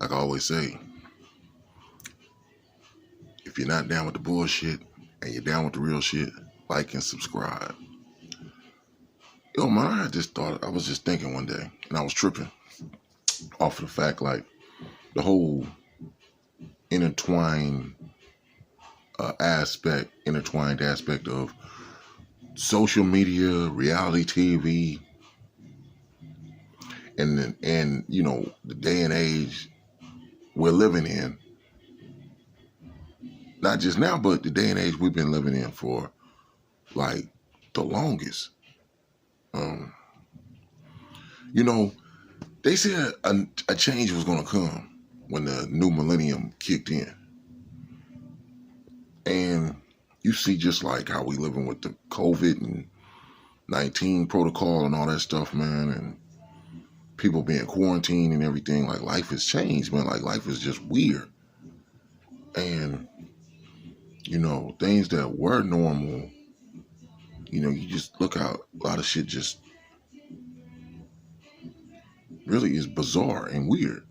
Like I always say, if you're not down with the bullshit and you're down with the real shit, like and subscribe. Yo, man, I was just thinking one day, and I was tripping off of the fact, like, the whole intertwined intertwined aspect of social media, reality TV, and the day and age we're living in. Not just now, but the day and age we've been living in for like the longest. You know, they said a change was going to come when the new millennium kicked in. And you see just like how we living with the COVID-19 protocol and all that stuff, man, and people being quarantined and everything. Like, life has changed, man. Like, life is just weird. And, things that were normal, you just look out, a lot of shit just really is bizarre and weird.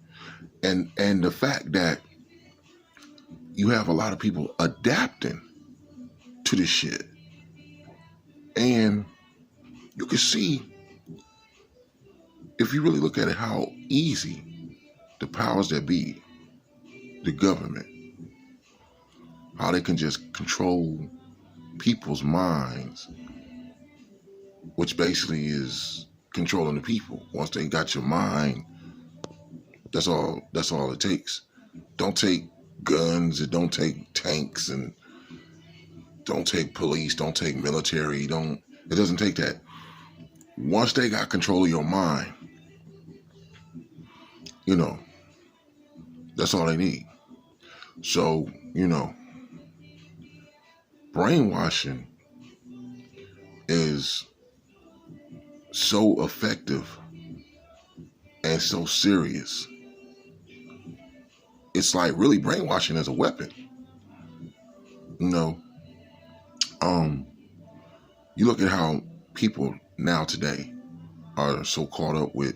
And the fact that you have a lot of people adapting to this shit. And you can see, if you really look at it, how easy the powers that be, the government, how they can just control people's minds, which basically is controlling the people. Once they got your mind, that's all it takes. Don't take guns, it don't take tanks, and don't take police, don't take military, it doesn't take that. Once they got control of your mind, that's all they need. So, brainwashing is so effective and so serious. It's like really brainwashing as a weapon. You look at how people now today are so caught up with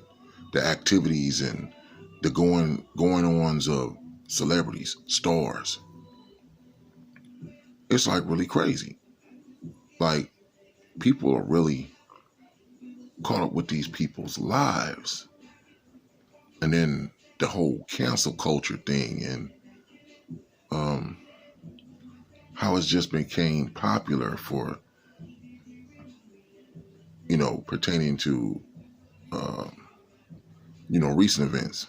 the activities and the going-ons of celebrities, stars. It's like really crazy. Like, people are really caught up with these people's lives. And then the whole cancel culture thing, and how it's just became popular for, pertaining to, recent events,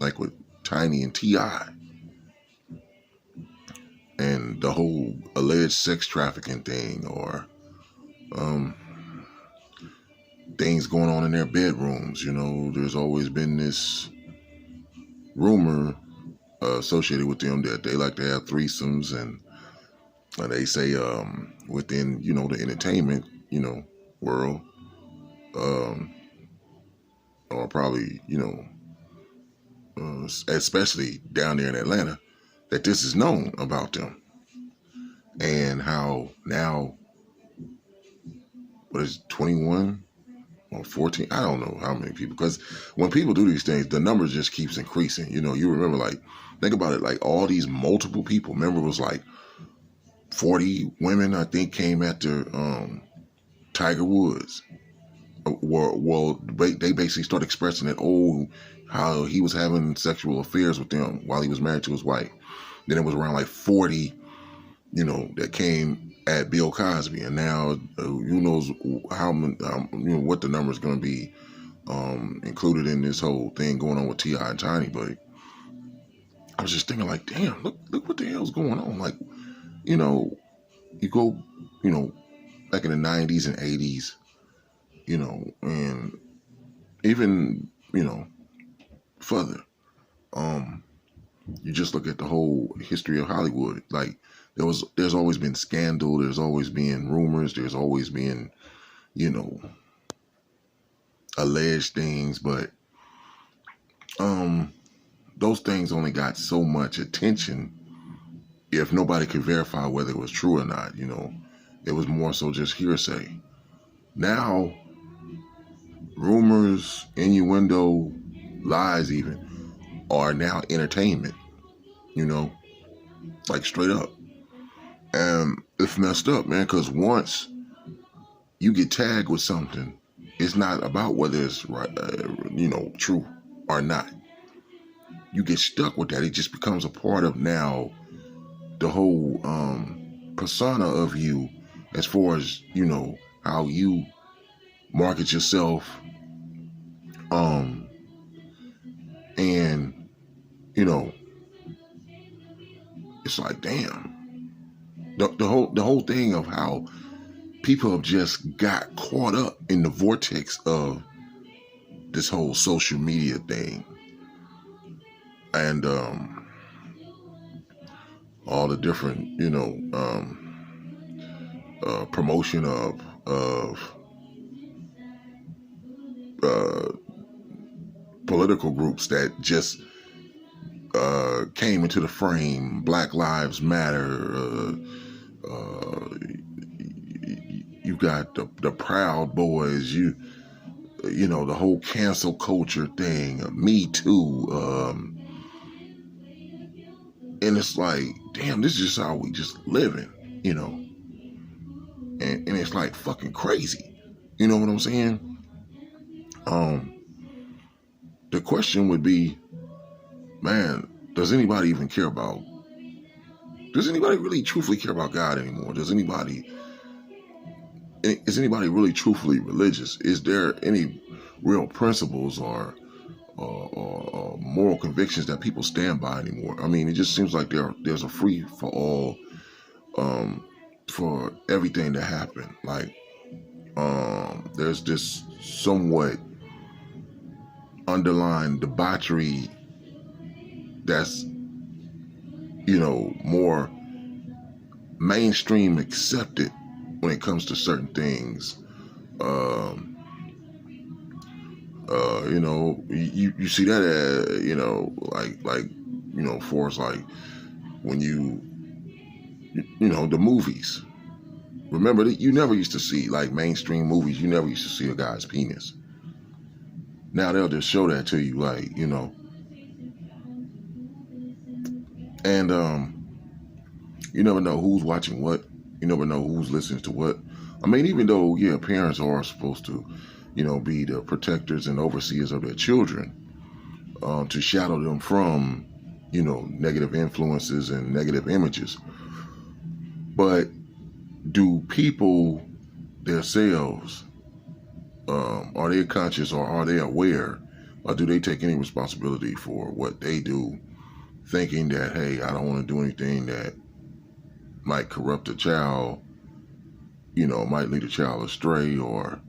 like with Tiny and T.I. and the whole alleged sex trafficking thing, or things going on in their bedrooms. There's always been this rumor associated with them that they like to have threesomes, and they say within the entertainment world, or probably especially down there in Atlanta, that this is known about them. And how now, what is it, 21 or 14? I don't know how many people, because when people do these things, the number just keeps increasing. You remember, like, think about it, like all these multiple people. Remember, it was like 40 women, I think, came after Tiger Woods. Well, they basically started expressing that, how he was having sexual affairs with them while he was married to his wife. Then it was around like 40, that came at Bill Cosby, and now who knows how many, what the number is going to be included in this whole thing going on with T.I. and Tiny. But I was just thinking, like, damn, look what the hell's going on. Like, you go, back in the 90s and 80s, and even, further, you just look at the whole history of Hollywood. Like, there's always been scandal, there's always been rumors, there's always been, alleged things, but those things only got so much attention if nobody could verify whether it was true or not. It was more so just hearsay. Now, rumors, innuendo, lies even, are now entertainment, like straight up. And it's messed up, man, because once you get tagged with something, it's not about whether it's right, true or not. You get stuck with that. It just becomes a part of now the whole persona of you, as far as how you market yourself, and it's like, damn, the whole thing of how people have just got caught up in the vortex of this whole social media thing, and all the different promotion of political groups that just came into the frame. Black Lives Matter. You got the Proud Boys. The whole cancel culture thing. Me Too. And it's like, damn, this is just how we just living. And it's like fucking crazy. You know what I'm saying? The question would be, man, does anybody really truthfully care about God anymore? Is anybody really truthfully religious? Is there any real principles or moral convictions that people stand by anymore? I mean, it just seems like there's a free for all for everything to happen. Like, there's this somewhat underlying debauchery that's more mainstream accepted when it comes to certain things. You see that for us, like when the movies. Remember that you never used to see, like, mainstream movies. You never used to see a guy's penis. Now they'll just show that to you, like, and you never know who's watching what. You never know who's listening to what. I mean, even though, parents are supposed to, be the protectors and overseers of their children, to shadow them from, negative influences and negative images. But do people themselves, are they conscious, or are they aware, or do they take any responsibility for what they do, thinking that, hey, I don't want to do anything that might corrupt a child, might lead a child astray, or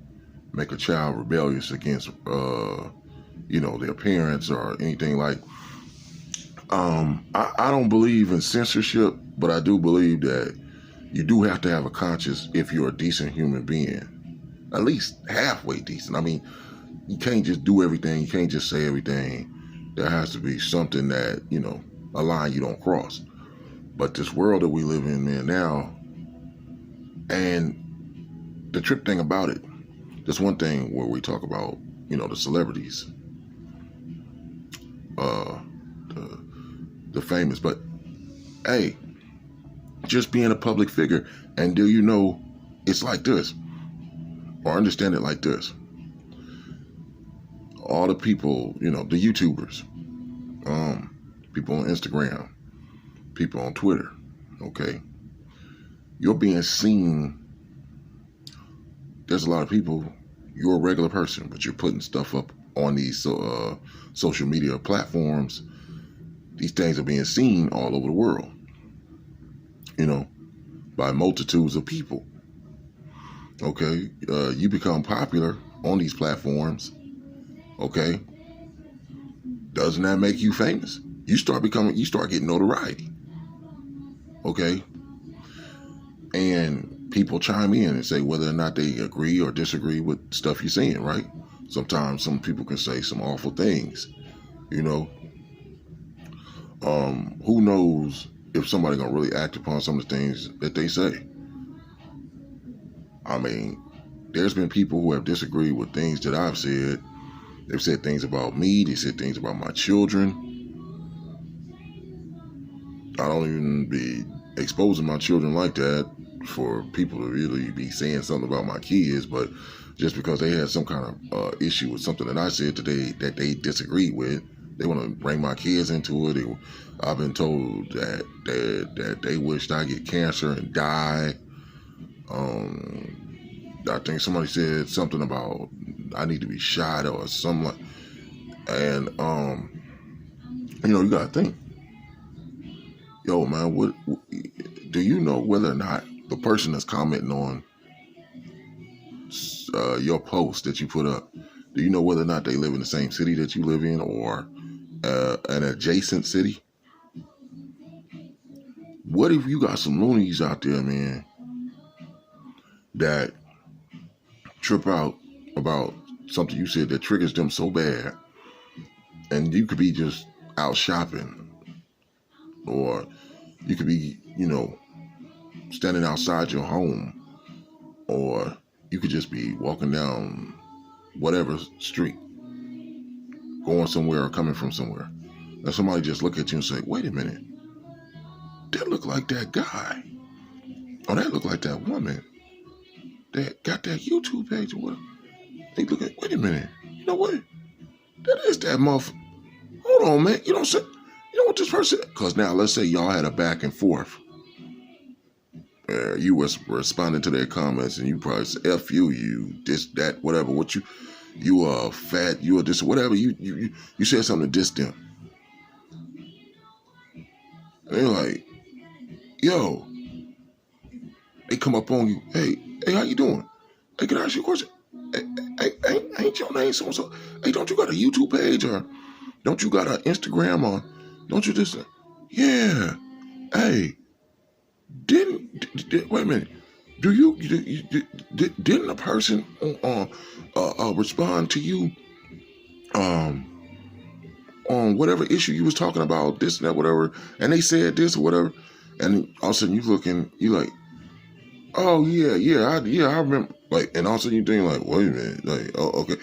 make a child rebellious against, their parents or anything like. I don't believe in censorship, but I do believe that you do have to have a conscience if you're a decent human being, at least halfway decent. I mean, you can't just do everything. You can't just say everything. There has to be something that, a line you don't cross. But this world that we live in, man, now, and the trip thing about it, there's one thing where we talk about, the celebrities, the famous, but hey, just being a public figure, and do you know, it's like this, or understand it like this. All the people, the YouTubers, people on Instagram, people on Twitter, okay? You're being seen. There's a lot of people, you're a regular person, but you're putting stuff up on these social media platforms. These things are being seen all over the world, by multitudes of people. Okay? You become popular on these platforms, okay? Doesn't that make you famous? You start getting notoriety. Okay? And people chime in and say whether or not they agree or disagree with stuff you're saying, right? Sometimes some people can say some awful things, Who knows if somebody gonna really act upon some of the things that they say? I mean, there's been people who have disagreed with things that I've said. They've said things about me. They said things about my children. I don't even be exposing my children like that for people to really be saying something about my kids, but just because they had some kind of issue with something that I said today that they disagreed with, they want to bring my kids into it. I've been told that they wished I get cancer and die. I think somebody said something about I need to be shot or something like, and you gotta think, yo, man, what do you know whether or not the person that's commenting on your post that you put up, do you know whether or not they live in the same city that you live in or an adjacent city? What if you got some loonies out there, man, that trip out about something you said that triggers them so bad, and you could be just out shopping, or you could be, standing outside your home, or you could just be walking down whatever street, going somewhere or coming from somewhere, and somebody just look at you and say, wait a minute, that look like that guy, or that look like that woman that got that YouTube page or whatever. They look at, wait a minute, you know what? That is that motherfucker. Hold on, man. You know what this person, because now let's say y'all had a back and forth. You was responding to their comments and you probably said, F you, this, that, whatever. What you are fat, you are this, whatever. You said something to diss them. And they're like, yo, they come up on you. Hey, how you doing? Hey, can I ask you a question? Hey, ain't your name so-and-so? Hey, don't you got a YouTube page or don't you got an Instagram or don't you just, yeah. Hey, wait a minute. Didn't a person respond to you on whatever issue you was talking about, this and that, whatever, and they said this or whatever, and all of a sudden you like, oh I remember, like, and all of a sudden you think like, wait a minute, like, oh, okay.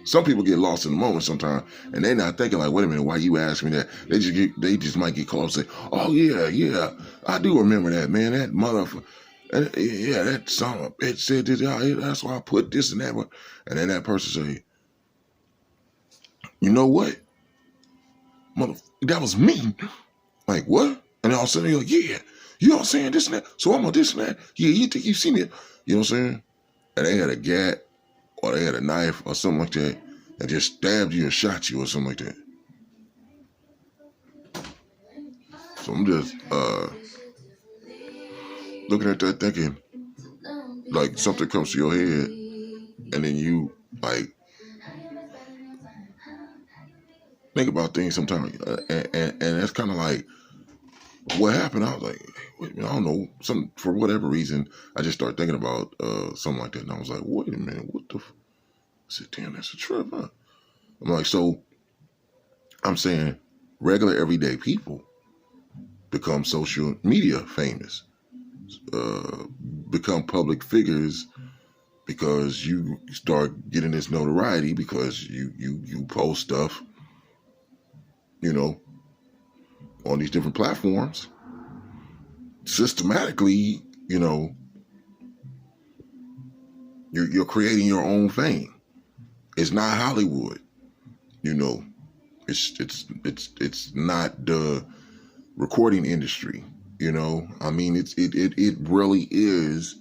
Some people get lost in the moment sometimes, and they're not thinking like, wait a minute, why you ask me that? They just might get caught and say, oh yeah, I do remember that, man, that motherfucker, yeah, that son of a bitch said this, that's why I put this and that, and then that person say, you know what, that was me. Like, what? And then all of a sudden you're like, yeah, you know what I'm saying, this and that, so I'm on this and that, yeah, you think you see me, you know what I'm saying? And they had a gat or they had a knife or something like that and just stabbed you and shot you or something like that. So I'm just looking at that thinking, like, something comes to your head and then you, like, think about things sometimes. And it's kind of like, what happened? I was like, wait a minute, I don't know. For whatever reason, I just started thinking about something like that. And I was like, wait a minute, what the? I said, damn, that's a trip, huh? I'm like, so I'm saying regular everyday people become social media famous, become public figures because you start getting this notoriety because you post stuff, on these different platforms systematically, you're creating your own fame. It's not Hollywood, it's not the recording industry, I mean, it really is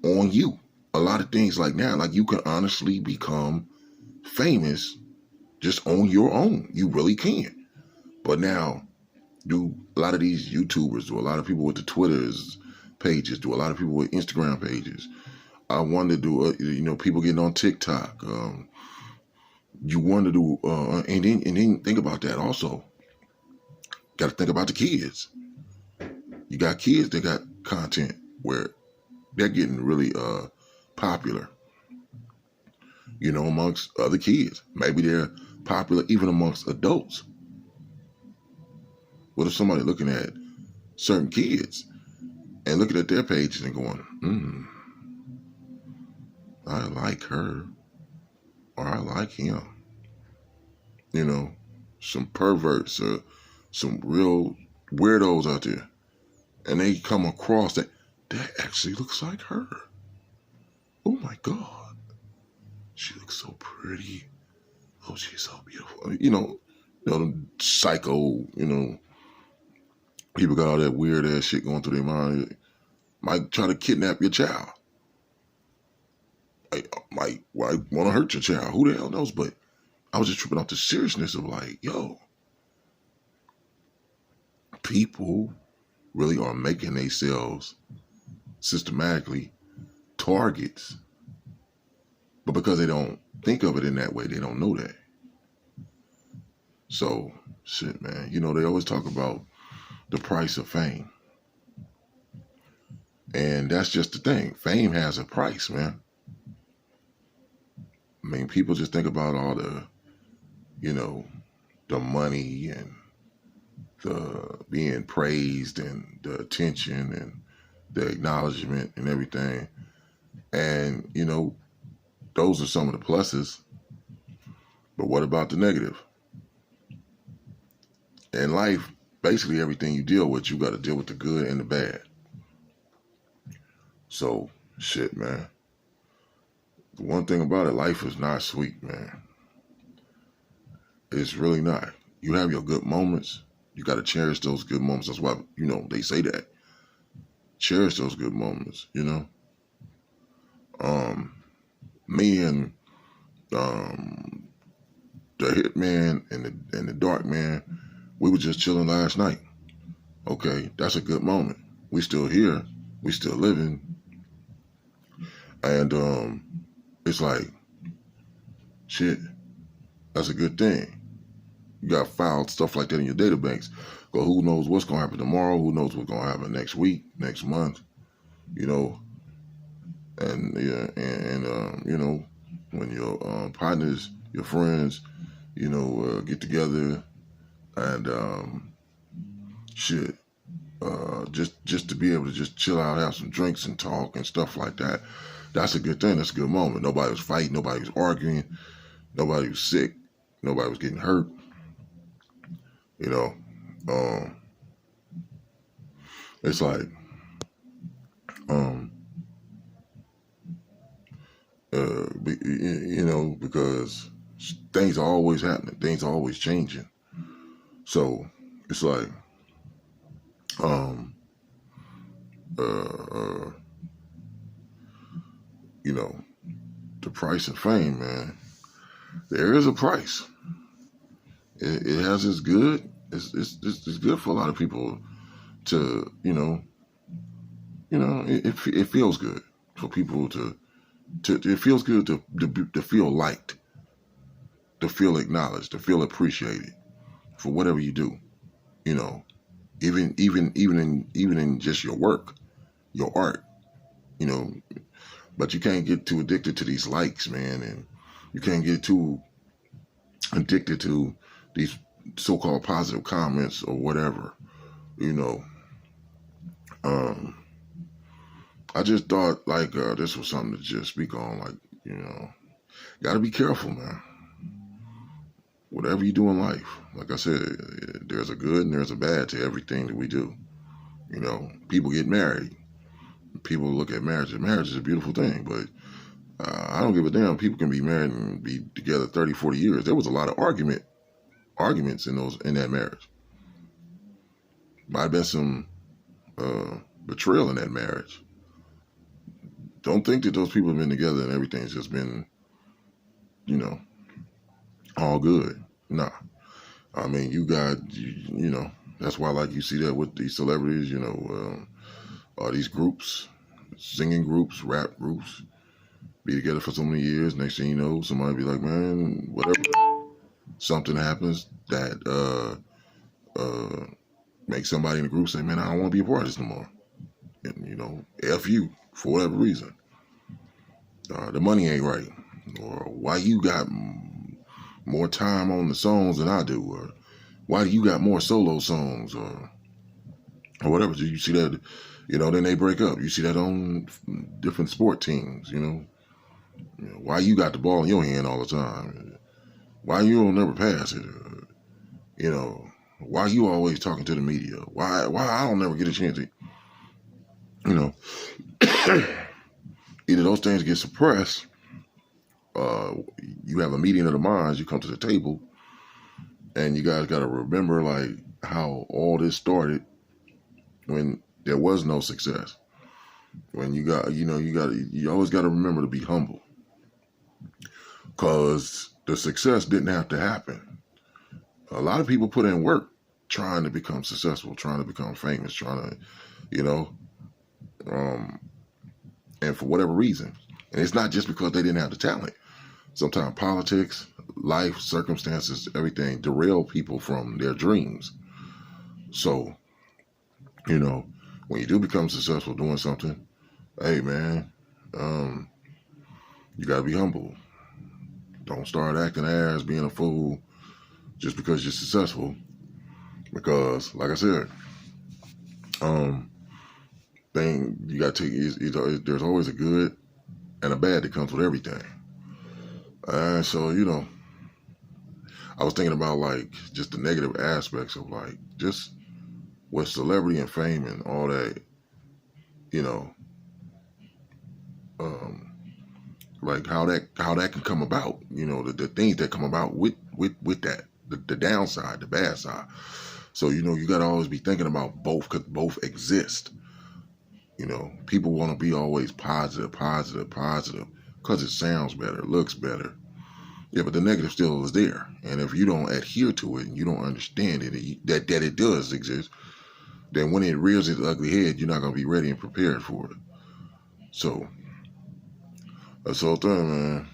on you. A lot of things like that, like you can honestly become famous just on your own. You really can. But now, do a lot of these YouTubers, do a lot of people with the Twitters pages, do a lot of people with Instagram pages. I want to do, people getting on TikTok. You want to do, and then think about that also. Got to think about the kids. You got kids that got content where they're getting really popular, amongst other kids. Maybe they're popular even amongst adults. What if somebody looking at certain kids and looking at their pages and going, I like her or I like him? Some perverts or some real weirdos out there, and they come across that actually looks like her. Oh my God, she looks so pretty. Oh, she's so beautiful. Psycho. People got all that weird ass shit going through their mind. Might try to kidnap your child. Might want to hurt your child. Who the hell knows? But I was just tripping off the seriousness of like, yo, people really are making themselves systematically targets. But because they don't think of it in that way, they don't know that. So, shit, man. They always talk about the price of fame. And that's just the thing. Fame has a price, man. I mean, people just think about all the, the money and the being praised and the attention and the acknowledgement and everything. And, those are some of the pluses. But what about the negative? In life, basically everything you deal with, you got to deal with the good and the bad. So, shit, man. The one thing about it, life is not sweet, man. It's really not. You have your good moments. You got to cherish those good moments. That's why, they say that. Cherish those good moments, Me and the hitman and the dark man, we were just chilling last night. Okay, that's a good moment. We still here. We still living. And it's like, shit, that's a good thing. You got filed stuff like that in your databanks. But who knows what's going to happen tomorrow? Who knows what's going to happen next week, next month, And, yeah, and when your partners, your friends, get together and shit, just to be able to just chill out, have some drinks and talk and stuff like that. That's a good thing. That's a good moment. Nobody was fighting. Nobody was arguing. Nobody was sick. Nobody was getting hurt. It's like, because things are always happening. Things are always changing. So it's like, the price of fame, man. There is a price. It has its good. It's good for a lot of people to, it feels good for people to it feels good to feel liked, to feel acknowledged, to feel appreciated for whatever you do, even in just your work, your art, but you can't get too addicted to these likes, man, and you can't get too addicted to these so-called positive comments or whatever, I just thought like this was something to just speak on, like, gotta be careful, man. Whatever you do in life, like I said, there's a good and there's a bad to everything that we do. People get married. People look at marriage. Marriage is a beautiful thing, but I don't give a damn. People can be married and be together 30, 40 years. There was a lot of arguments in that marriage. Might have been some betrayal in that marriage. Don't think that those people have been together and everything's just been, all good. Nah. I mean, you got, that's why, like, you see that with these celebrities, these groups, singing groups, rap groups, be together for so many years. Next thing you know, somebody be like, man, whatever. Something happens that makes somebody in the group say, man, I don't want to be a part of this no more. And, F you, for whatever reason. The money ain't right. Or why you got more time on the songs than I do, or why do you got more solo songs, or whatever. You see that, then they break up. You see that on different sport teams, why you got the ball in your hand all the time, why you don't never pass it, why you always talking to the media? Why I don't never get a chance to, you know, either those things get suppressed. You have a meeting of the minds. You come to the table, and you guys got to remember like how all this started when there was no success. When you got, you always got to remember to be humble, because the success didn't have to happen. A lot of people put in work trying to become successful, trying to become famous, trying to, you know, and for whatever reason. And it's not just because they didn't have the talent. Sometimes politics, life, circumstances, everything derail people from their dreams. So, when you do become successful doing something, hey man, you gotta be humble. Don't start acting ass, being a fool, just because you're successful. Because, like I said, thing you gotta take there's always a good and a bad that comes with everything. So I was thinking about like just the negative aspects of like just with celebrity and fame and all that, you know, like how that can come about, the things that come about with that, the downside, the bad side. So you got to always be thinking about both, because both exist. People want to be always positive, because it sounds better, looks better. Yeah, but the negative still is there, and if you don't adhere to it and you don't understand it, that it does exist, then when it rears its ugly head, you're not going to be ready and prepared for it. So that's the whole thing, man.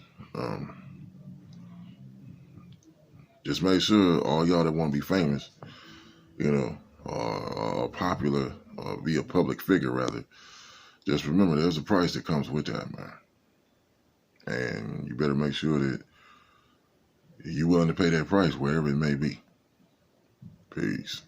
Just make sure all y'all that want to be famous, or popular, or be a public figure rather, just remember there's a price that comes with that, man. And you better make sure that you're willing to pay that price, wherever it may be. Peace.